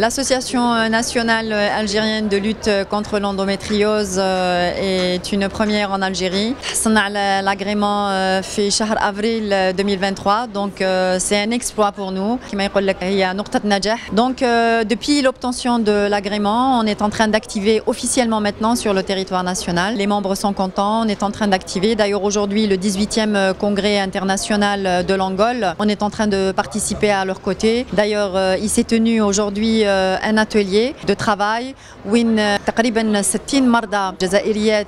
L'association nationale algérienne de lutte contre l'endométriose est une première en Algérie. On a l'agrément في شهر avril 2023, donc c'est un exploit pour nous. Donc depuis l'obtention de l'agrément, on est en train d'activer officiellement maintenant sur le territoire national. Les membres sont contents, on est en train d'activer. D'ailleurs aujourd'hui le 18e congrès international de l'Angole, on est en train de participer à leur côté. D'ailleurs il s'est tenu aujourd'hui un atelier de travail وين تقريبا 60 مرضى جزائريات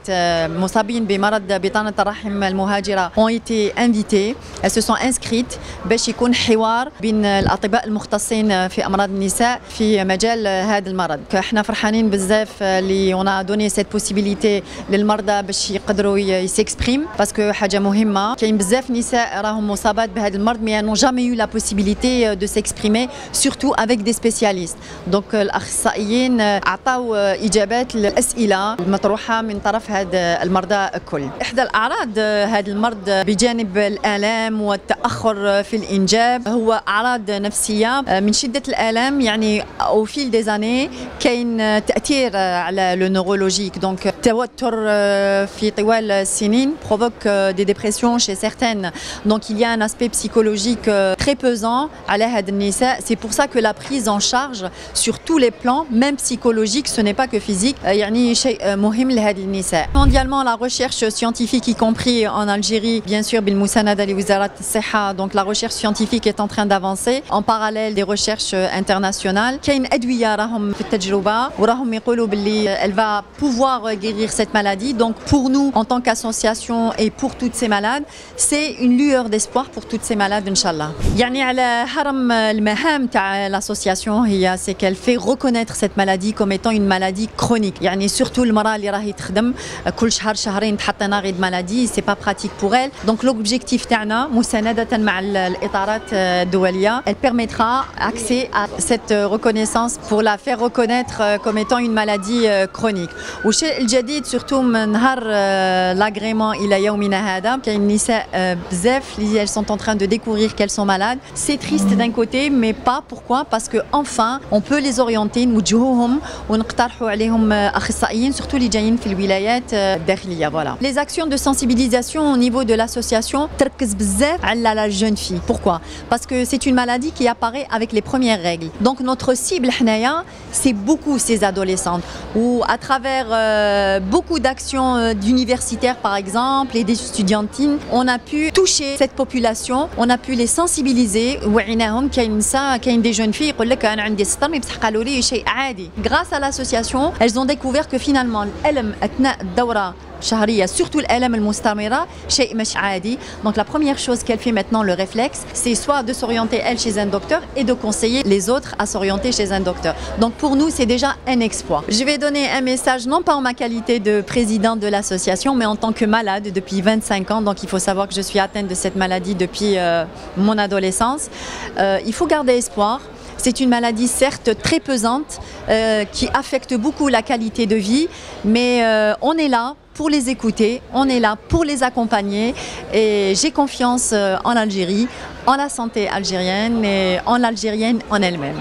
مصابين بمرض بطانة الرحم المهاجرة ont été invités. Elles se sont inscrites باش يكون حوار بين الأطباء المختصين في أمراض النساء في مجال هذا المرض. احنا فرحانين بزاف اللي on a donné cette possibilité للمرضى باش يقدروا يسكسبريم باسكو حاجة مهمة. كاين بزاف نساء راهم مصابات بهذا المرض mais elles n'ont jamais eu la possibilité de s'exprimer, surtout avec des spécialistes. Donc الأخصائيين أعطوا إجابات للأسئلة المطروحة من طرف هذا المرضى الكل. إحدى الأعراض هذا المرض بجانب الآلام والتأخر في الإنجاب هو أعراض نفسية من شدة الآلام. يعني au fil des années كاين تأثير على le neurologique. Donc التوتر في طوال السنين provoque des dépressions chez certaines. Donc il y a un aspect psychologique très pesant على هذا النساء. C'est pour ça que la prise en charge sur tous les plans, même psychologique, ce n'est pas que physique. يعني شيء مهم لهذه النساء. Mondialement, la recherche scientifique, y compris en Algérie, bien sûr, بالمساندة لوزارة الصحة, donc la recherche scientifique est en train d'avancer en parallèle des recherches internationales. كاين أدوية راهم في التجربة وراهم يقولوا باللي elle va pouvoir guérir cette maladie. Donc pour nous, en tant qu'association et pour toutes ces malades, c'est une lueur d'espoir pour toutes ces malades, Inch'Allah. يعني على هرم المهام تاع l'association هي c'est qu'elle fait reconnaître cette maladie comme étant une maladie chronique. يعني surtout المرأة اللي راهي تخدم كل شهر شهرين تحط ناغي maladie, c'est pas pratique pour elle. Donc l'objectif تاعنا مساندة مع الإطارات الدولية, elle permettra accès à cette reconnaissance pour la faire reconnaître comme étant une maladie chronique. والشيء الجديد surtout من نهار l'agrément إلى يومنا هذا كاين نساء بزاف elles sont en train de découvrir qu'elles sont malades. C'est triste d'un côté mais pas. Pourquoi? Parce que enfin on peut les orienter نوجهوهم ونقترحوا عليهم أخصائيين surtout اللي جايين في الولايات الداخلية. Voilà. Les actions de sensibilisation au niveau de l'association تركز بزاف على la jeune fille. Pourquoi? Parce que c'est une maladie qui apparaît avec les premières règles. Donc notre cible حنايا c'est beaucoup ces adolescentes ou à travers beaucoup d'actions d'universitaires par exemple et des estudiantines, on a pu toucher cette population, on a pu les sensibiliser. وعيناهم كاين نساء كاين des jeunes filles يقول لك أنا عندي سطر بصح قالوا لي شيء عادي. Grâce à l'association, elles ont découvert que finalement الألم أثناء الدورة شهرية, surtout الآلام المستمرة, شيء مش عادي. Donc la première chose qu'elle fait maintenant, le réflexe, c'est soit de s'orienter elle chez un docteur et de conseiller les autres à s'orienter chez un docteur. Donc pour nous, c'est déjà un exploit. Je vais donner un message, non pas en ma qualité de présidente de l'association, mais en tant que malade depuis 25 ans. Donc il faut savoir que je suis atteinte de cette maladie depuis mon adolescence. Il faut garder espoir. C'est une maladie certes très pesante qui affecte beaucoup la qualité de vie, mais on est là pour les écouter, on est là pour les accompagner et j'ai confiance en Algérie, en la santé algérienne et en l'algérienne en elle-même.